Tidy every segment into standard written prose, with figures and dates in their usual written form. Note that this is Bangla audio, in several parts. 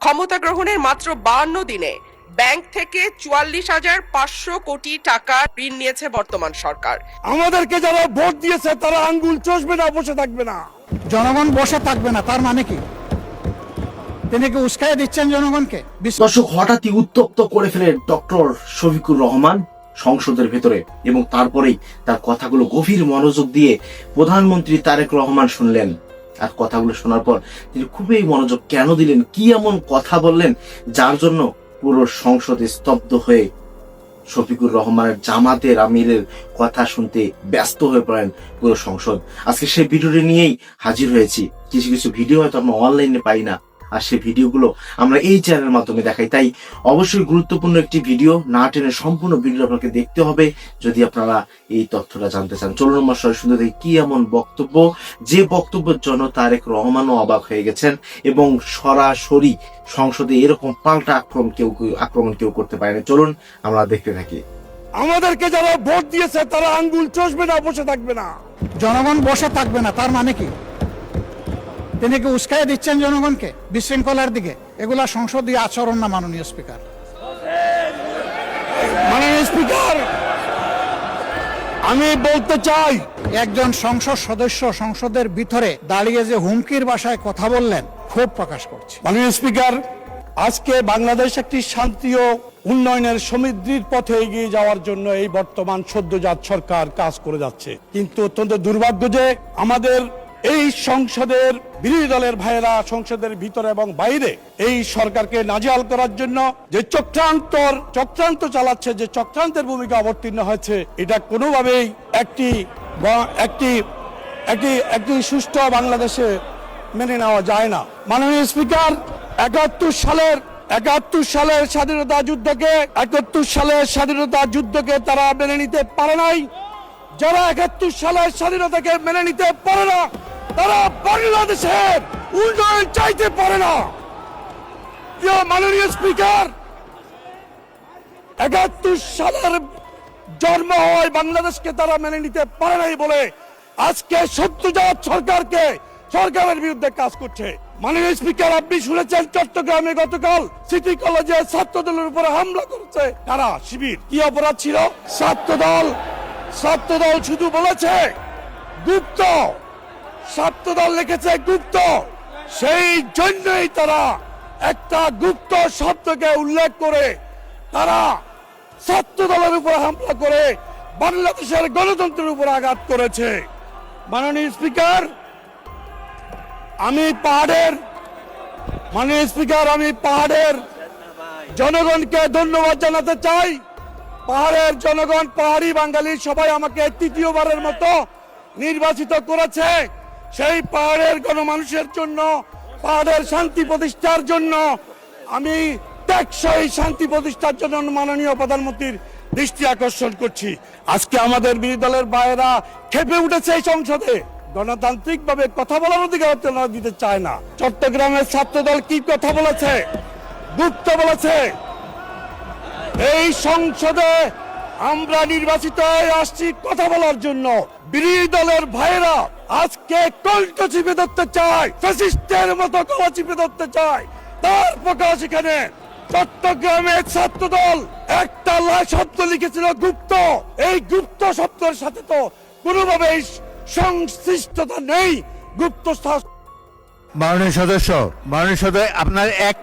ক্ষমতা গ্রহণের মাত্র 52 দিনে ব্যাংক থেকে 44,500 কোটি টাকা ঋণ নিয়েছে বর্তমান সরকার। আমাদেরকে যারা ভোট দিয়েছে তারা আঙ্গুল চষবে না, বসে থাকবে না। জনগণ বসে থাকবে না তার মানে কি? তিনি কি উস্কাই দিচ্ছেন জনগণকে? দর্শক, হঠাৎই উত্তপ্ত করে ফেলেন ডক্টর শফিকুর রহমান সংসদের ভেতরে, এবং তারপরেই তার কথাগুলো গভীর মনোযোগ দিয়ে প্রধানমন্ত্রী তারেক রহমান শুনলেন। আর কথাগুলো শোনার পর তিনি খুবই মনোযোগ কেন দিলেন, কি এমন কথা বললেন যার জন্য পুরো সংসদে স্তব্ধ হয়ে শফিকুর রহমানের জামাতের আমিরের কথা শুনতে ব্যস্ত হয়ে পড়েন পুরো সংসদ। আজকে সেই ভিডিওটি নিয়েই হাজির হয়েছি। কিছু কিছু ভিডিও হয়তো আমরা অনলাইনে পাই না, আর সেই ভিডিওগুলো আমরা এই চ্যানেলের মাধ্যমে দেখাই। তাই অবশ্যই গুরুত্বপূর্ণ একটি ভিডিও, না টেনে সম্পূর্ণ ভিডিও আপনাকে দেখতে হবে যদি আপনারা এই তথ্যটা জানতে চান। চলুন আমরা সরাসরি দেখি কি এমন বক্তব্য, যে বক্তব্যের জন্য তারেক রহমানও অবাক হয়ে গেছেন, এবং সরাসরি সংসদে এরকম পাল্টা আক্রমণ কেউ করতে পারে না। চলুন আমরা দেখতে থাকি। আমাদেরকে যারা ভোট দিয়েছে তারা আঙ্গুল চষবে না, বসে থাকবে না। জনগণ বসে থাকবে না তার মানে কি? তিনি কি উস্কাই দিচ্ছেন জনগণকে বিশৃঙ্খলার দিকে? এগুলা সংসদীয় আচরণ না মাননীয় স্পিকার। মাননীয় স্পিকার, আমি বলতে চাই, একজন সংসদ সদস্য সংসদের ভিতরে দাঁড়িয়ে যে হুমকির ভাষায় কথা বললেন, ক্ষোভ প্রকাশ করছে। মাননীয় স্পিকার, আজকে বাংলাদেশ একটি শান্তি ও উন্নয়নের সমৃদ্ধির পথে এগিয়ে যাওয়ার জন্য এই বর্তমান সদ্যজাত সরকার কাজ করে যাচ্ছে। কিন্তু অত্যন্ত দুর্ভাগ্য যে আমাদের এই সংসদের বিরোধী দলের ভাইয়েরা সংসদের ভিতরে এবং বাইরে এই সরকারকে নাজেহাল করার জন্য যে চক্রান্ত চালাচ্ছে, যে চক্রান্তের ভূমিকা অবতীর্ণ হয়েছে, এটা কোনোভাবেই একটি সুষ্ঠু বাংলাদেশে মেনে নেওয়া যায় না। মাননীয় স্পিকার, 71 সালের স্বাধীনতা যুদ্ধকে তারা মেনে নিতে পারে নাই। যারা 71 সালের স্বাধীনতাকে মেনে নিতে পারে না, তারা বাংলাদেশের উন্নয়ন চাইতে পারে না। প্রিয় মাননীয় স্পিকার, 71 সালের জন্ম হয় বাংলাদেশকে তারা মেনে নিতে পারে নাই বলে আজকে সদ্যজাত সরকারের বিরুদ্ধে কাজ করছে। মাননীয় স্পিকার, আপনি শুনেছেন চট্টগ্রামে গতকাল সিটি কলেজে ছাত্রদলের উপরে হামলা করেছে কারা? শিবির। কি অপরাধ ছিল? ছাত্রদল শুধু বলেছে গুপ্ত, ছাত্রদল লিখেছে গুপ্ত। সেই জন্যই তারা একটা গুপ্ত শব্দকে উল্লেখ করে তারা ছাত্রদলের উপর হামলা করে বাংলাদেশের গণতন্ত্রের উপর আঘাত করেছে। মাননীয় স্পিকার, আমি পাহাড়ের জনগণকে ধন্যবাদ জানাতে চাই। পাহাড়ের জনগণ, পাহাড়ি বাঙালি সবাই আমাকে তৃতীয়বারের মতো নির্বাচিত করেছে। সেই পাহাড়ের গণমানুষের জন্য, পাহাড়ের শান্তি প্রতিষ্ঠার জন্য, আমি টেকসই শান্তি প্রতিষ্ঠার জন্য মাননীয় প্রধানমন্ত্রীর দৃষ্টি আকর্ষণ করছি। আজকে আমাদের বিরোধী দলের ভাইয়েরা খেপে উঠেছে এই সংসদে, গণতান্ত্রিক ভাবে কথা বলার অধিকার দিতে চায় না। চট্টগ্রামের ছাত্রদল কি কথা বলেছে? গুপ্ত বলেছে। এই সংসদে আমরা নির্বাচিত হয়ে আসছি কথা বলার জন্য। বিরোধী দলের ভাইয়েরা আজকে কণ্ঠ চিপে ধরতে চায়, ফ্যাসিস্টের মতো গলা চিপে ধরতে চায়। তার প্রকাশ এখানে চট্টগ্রামের ছাত্রদল একটা শব্দ লিখেছিল গুপ্ত। এই গুপ্ত শব্দের সাথে তো কোনোভাবে সংশ্লিষ্টতা নেই। গুপ্ত মাননীয় সদস্য, আপনার 1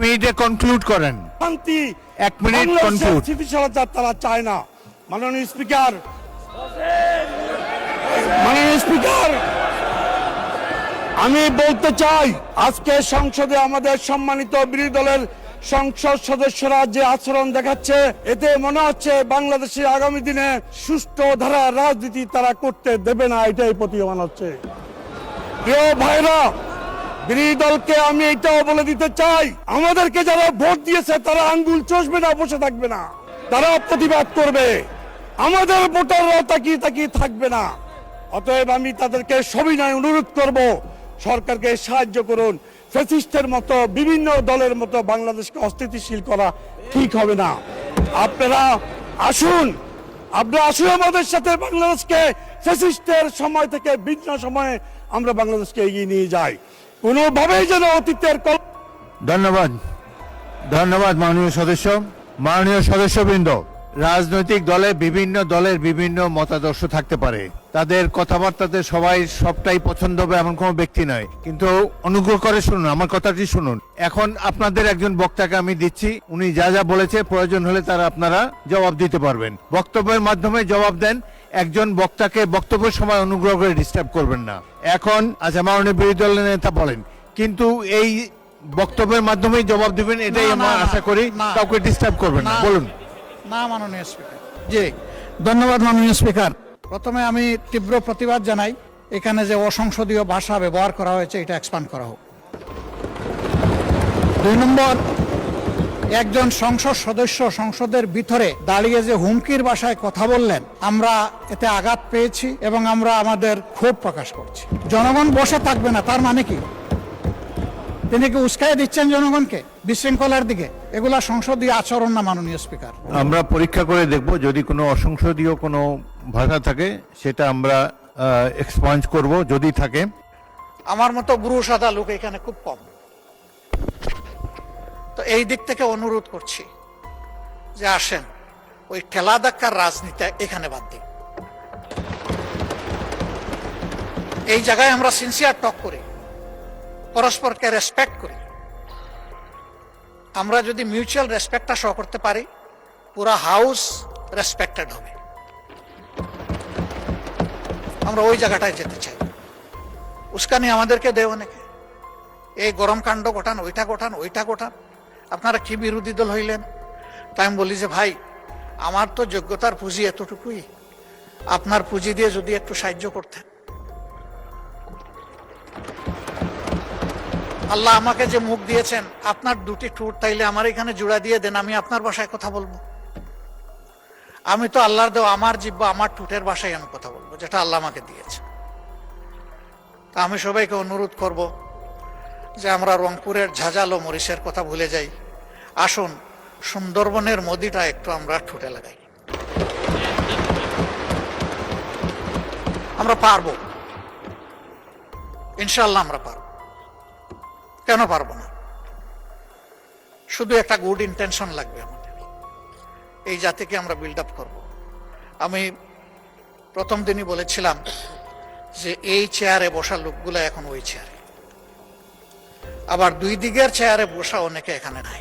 মিনিটে কনক্লুড করেন। শান্তি 1 মিনিট কনক্লুড। স্থিতিশীলতা তারা চায় না। মাননীয় স্পিকার, আমি বলতে চাই, আজকে সংসদে আমাদের সম্মানিত বিরোধী দলের সংসদ সদস্যরা যে আচরণ দেখাচ্ছে, এতে মনে হচ্ছে বাংলাদেশের আগামী দিনে সুষ্ঠু ধারা রাজনীতি তারা করতে দেবে না, এটাই প্রতীয়মান হচ্ছে। প্রিয় ভাইরা, বিরোধী দলকে আমি এটাও বলে দিতে চাই, আমাদেরকে যারা ভোট দিয়েছে তারা আঙ্গুল চষবে না, বসে থাকবে না। তারা প্রতিবাদ করবে। আমাদের ভোটাররাও তাকিয়ে থাকবে না। অতএব আমি তাদেরকে সবিনয় অনুরোধ করব, সরকারকে সাহায্য করুন। ফ্যাসিস্টের মতো বিভিন্ন দলের মতো বাংলাদেশকে অস্থিতিশীল করা ঠিক হবে না। আপনারা আসুন আমাদের সাথে বাংলাদেশকে ফ্যাসিস্টের সময় থেকে ভিন্ন সময়ে আমরা বাংলাদেশকে এগিয়ে নিয়ে যাই। কোনোভাবেই যেন অতীতের ধন্যবাদ ধন্যবাদ মাননীয় সদস্যবৃন্দ। রাজনৈতিক দলের বিভিন্ন মতাদর্শ থাকতে পারে, তাদের কথাবার্তাতে সবটাই পছন্দ হবে এমন কোনো ব্যক্তি নয়, কিন্তু অনুগ্রহ করে শুনুন, আমার কথাটি শুনুন। এখন আপনাদের একজন বক্তাকে আমি দিচ্ছি, উনি যা যা বলেছে প্রয়োজন হলে আপনারা জবাব দিতে পারবেন। বক্তব্যের মাধ্যমে জবাব দেন। একজন বক্তাকে বক্তব্যের সময় অনুগ্রহ করে ডিস্টার্ব করবেন না। এখন আচ্ছা, মাননীয় বিরোধী দলের নেতা বলেন, কিন্তু এই বক্তব্যের মাধ্যমেই জবাব দিবেন, এটাই না, আমরা না, আশা করি। না। কাউকে ডিস্টার্ব করবেন না, বলুন। না মাননীয় স্পিকার। জি, ধন্যবাদ মাননীয় স্পিকার। প্রথমে আমি তীব্র প্রতিবাদ জানাই, এখানে যে অসংসদীয় ভাষা ব্যবহার করা হয়েছে এটা এক্সপান্ড করা হোক। 2 নম্বর, একজন সংসদ সদস্য সংসদের ভিতরে দাঁড়িয়ে যে হুমকির ভাষায় কথা বললেন, আমরা এতে আঘাত পেয়েছি এবং আমরা আমাদের ক্ষোভ প্রকাশ করছি। জনগণ বসে থাকবে না তার মানে কি? তিনি কি উস্কাইয়ে দিচ্ছেন জনগণকে বিশৃঙ্খলার দিকে? এগুলা সংসদীয় আচরণ না মাননীয় স্পিকার। আমরা পরীক্ষা করে দেখব, যদি কোনো অসংসদীয় কোনো ভাষা থাকে সেটা আমরা এক্সপাঞ্জ করব, যদি থাকে। আমার মতো গুরু সাদা লোক এখানে খুব কম, তো এই দিক থেকে অনুরোধ করছি যে আসেন ওই ঠেলা ধাক্কার রাজনীতি এখানে বাদ দিই। এই জায়গায় আমরা সিনসিয়ার টক করি, পরস্পরকে রেসপেক্ট করি। আমরা যদি মিউচুয়াল রেসপেক্টটা শো করতে পারি, পুরা হাউস রেসপেক্টেড হবে। আমরা ওই জায়গাটায় যেতে চাই। উস্কানি আমাদেরকে দেয় অনেকে, এই গরম কাণ্ড ঘটান, ওইটা ঘটান। আপনারা কি বিরোধী দল হইলেন? তাই আমি বলি যে ভাই, আমার তো যোগ্যতার পুঁজি এতটুকুই, আপনার পুঁজি দিয়ে যদি একটু সাহায্য করতেন। আল্লাহ আমাকে যে মুখ দিয়েছেন, আপনার 2টি ঠোঁট, তাইলে আমার এখানে জোড়া দিয়ে দেন, আমি আপনার ভাষায় কথা বলবো। আমি তো আল্লাহর দেওয়া আমার জিহ্বা, আমার ঠোঁটের ভাষায় আমি কথা বলবো, যেটা আল্লাহ আমাকে দিয়েছে। তা আমি সবাইকে অনুরোধ করব যে আমরা রংপুরের ঝাঁঝালো মরিচের কথা ভুলে যাই। আসুন সুন্দরবনের মদিটা একটু আমরা ঠোঁটে লাগাই। আমরা পারবো, ইনশাল্লাহ আমরা পারবো। কেন পারবো না? শুধু একটা গুড ইন্টেনশন লাগবে আমাদের, এই জাতিকে আমরা বিল্ড আপ করবো। আমি প্রথম দিনই বলেছিলাম যে এই চেয়ারে বসা লোকগুলো এখন ওই চেয়ারে, আবার 2 দিকের চেয়ারে বসা অনেকে এখানে নাই।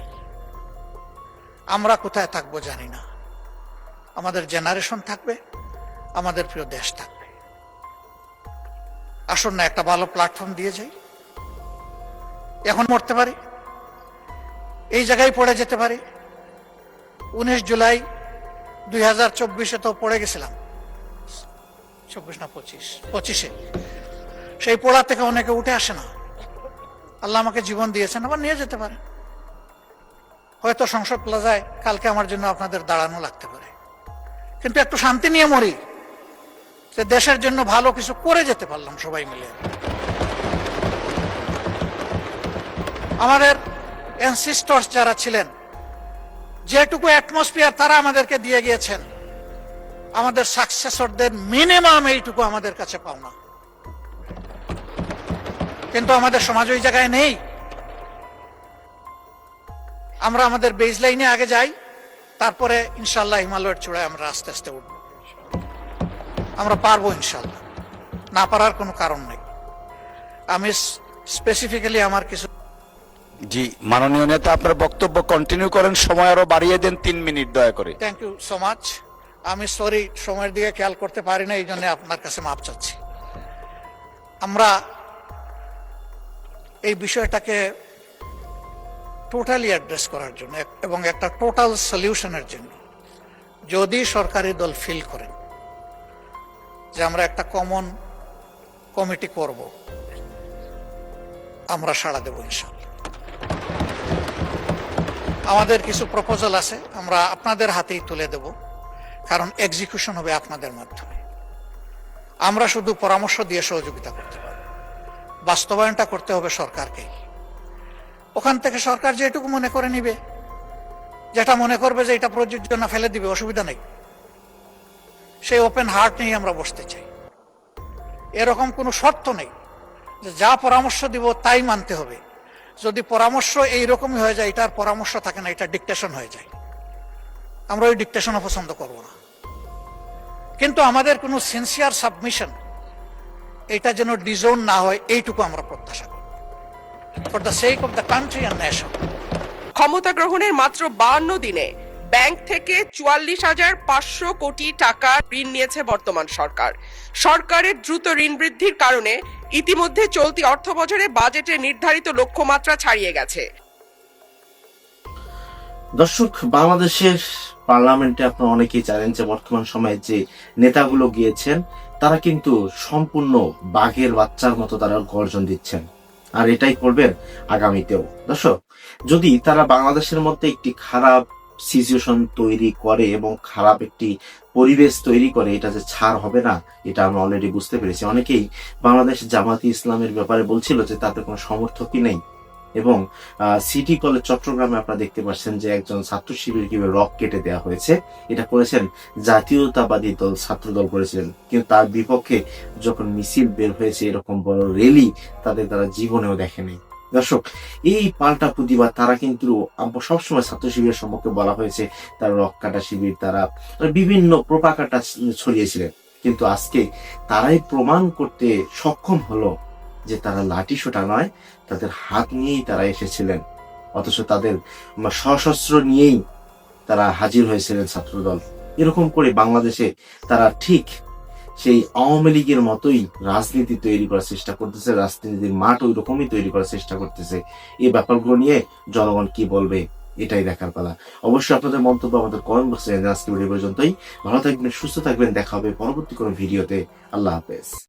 আমরা কোথায় থাকবো জানি না, আমাদের জেনারেশন থাকবে, আমাদের প্রিয় দেশ থাকবে। আসুন না একটা ভালো প্ল্যাটফর্ম দিয়ে যাই। এখন মরতে পারি, এই জায়গায় পড়ে যেতে পারি। 19 জুলাই 2024-এ তো পড়ে গেছিলাম, 24 না 25-এ। সেই পড়া থেকে অনেকে উঠে আসে না। আল্লাহ আমাকে জীবন দিয়েছেন, আবার নিয়ে যেতে পারে। হয়তো সংসদ প্লাজায় কালকে আমার জন্য আপনাদের দাঁড়ানো লাগতে পারে, কিন্তু একটু শান্তি নিয়ে মরি, যে দেশের জন্য ভালো কিছু করে যেতে পারলাম সবাই মিলে। আমাদের অ্যানসিস্টরস যারা ছিলেন, যেটুকু অ্যাটমসফিয়ার তারা আমাদেরকে দিয়ে গিয়েছেন, আমাদের সাকসেসরদের মিনিমাম এইটুকু আমাদের কাছে পাওনা। কিন্তু আমাদের সমাজ ওই জায়গায় নেই। আমরা আমাদের বেজ লাইনে আগে যাই, তারপরে ইনশাল্লাহ হিমালয়ের চূড়ায় আমরা আস্তে আস্তে উঠব। আমরা পারবো ইনশাল্লাহ, না পারার কোনো কারণ নেই। আমি স্পেসিফিক্যালি আমার কিছু। জি মাননীয় নেতা, আপনার বক্তব্য কন্টিনিউ করেন, সময় আরো বাড়িয়ে দেন 3 মিনিট দয়া করে। Thank you so much. আমি সরি, সময়ের দিকে খেয়াল করতে পারি না, এই জন্য আপনার কাছে মাপ চাচ্ছি। আমরা এই বিষয়টাকে টোটালি অ্যাড্রেস করার জন্য এবং একটা টোটাল সলিউশনের জন্য যদি সরকারি দল ফিল করেন যে আমরা একটা কমন কমিটি করব, আমরা সাড়া দেব ইনশাআল্লাহ। আমাদের কিছু প্রপোজাল আছে, আমরা আপনাদের হাতেই তুলে দেব, কারণ এক্সিকিউশন হবে আপনাদের মাধ্যমে। আমরা শুধু পরামর্শ দিয়ে সহযোগিতা করতে পারব, বাস্তবায়নটা করতে হবে সরকারকেই। ওখান থেকে সরকার যেটুকু মনে করে নিবে, যেটা মনে করবে যে এটা প্রযোজ্য না, ফেলে দিবে, অসুবিধা নেই। সেই ওপেন হার্ট নিয়ে আমরা বসতে চাই। এরকম কোনো শর্ত নেই যে যা পরামর্শ দিব তাই মানতে হবে। যদি পরামর্শ এইরকমই হয়ে যায়, এটার পরামর্শ থাকে না, এটা ডিকটেশন হয়ে যায়। আমরা ওই ডিকটেশনও পছন্দ করব না। কিন্তু আমাদের কোনো সিনসিয়ার সাবমিশন এটা যেন ডিজোন না হয়, এইটুকু আমরা প্রত্যাশা করি, for the sake of the country and nation. ক্ষমতা গ্রহণের মাত্র 52 দিনে ব্যাংক থেকে 44,500 কোটি টাকা ঋণ নিয়েছে বর্তমান সরকার। সরকারের দ্রুত ঋণ বৃদ্ধির কারণে ইতিমধ্যে চলতি অর্থবছরে বাজেটে নির্ধারিত লক্ষ্যমাত্রা ছাড়িয়ে গেছে। দর্শক, বাংলাদেশের পার্লামেন্টে আপনারা অনেকেই জানেন যে বর্তমান সময়ে যে নেতাগুলো গিয়েছেন তারা কিন্তু সম্পূর্ণ বাঘের বাচ্চার মতো তারা গর্জন দিচ্ছেন, আর এটাই করবেন আগামীতেও। দর্শক, যদি তারা বাংলাদেশের মধ্যে একটি খারাপ সিচুয়েশন তৈরি করে এবং খারাপ একটি পরিবেশ তৈরি করে, এটা যে ছাড় হবে না এটা আমরা অলরেডি বুঝতে পেরেছি। অনেকেই বাংলাদেশ জামাতি ইসলামের ব্যাপারে বলছিল যে তাদের কোনো সমর্থকই নেই, এবং সিটি কলেজ চট্টগ্রামে আপনারা দেখতে পাচ্ছেন যে একজন ছাত্র শিবির কিভাবে রক কেটে দেওয়া হয়েছে। এটা করেছেন জাতীয়তাবাদী দল, ছাত্র দল করেছিলেন, কিন্তু তার বিপক্ষে যখন মিছিল বের হয়েছে এরকম বড় র্যালি তাদের তারা জীবনেও দেখেনি। দর্শক, এই পাল্টা প্রতিবাদ তারা কিন্তু সবসময় ছাত্র শিবিরের সম্পর্কে বলা হয়েছে তারা রক কাটা শিবির, তারা বিভিন্ন প্রোপাকাটা ছড়িয়েছিলেন, কিন্তু আজকে তারাই প্রমাণ করতে সক্ষম হলো যে তারা লাঠি সোটা নয়, তাদের হাত নিয়েই তারা এসেছিলেন, অথচ তাদের সশস্ত্র নিয়েই তারা হাজির হয়েছিলেন ছাত্রদল। এরকম করে বাংলাদেশে তারা ঠিক সেই আওয়ামী লীগের মতোই রাজনীতি তৈরি করার চেষ্টা করতেছে, রাজনীতির মাঠ ওই রকমই তৈরি করার চেষ্টা করতেছে। এই ব্যাপারগুলো নিয়ে জনগণ কি বলবে এটাই দেখার পালা। অবশ্যই আপনাদের মন্তব্য আমাদের কমেন্ট বক্সে জানান। আজকে ভিডিও পর্যন্তই। ভালো থাকবেন, সুস্থ থাকবেন, দেখা হবে পরবর্তী কোনো ভিডিওতে। আল্লাহ হাফেজ।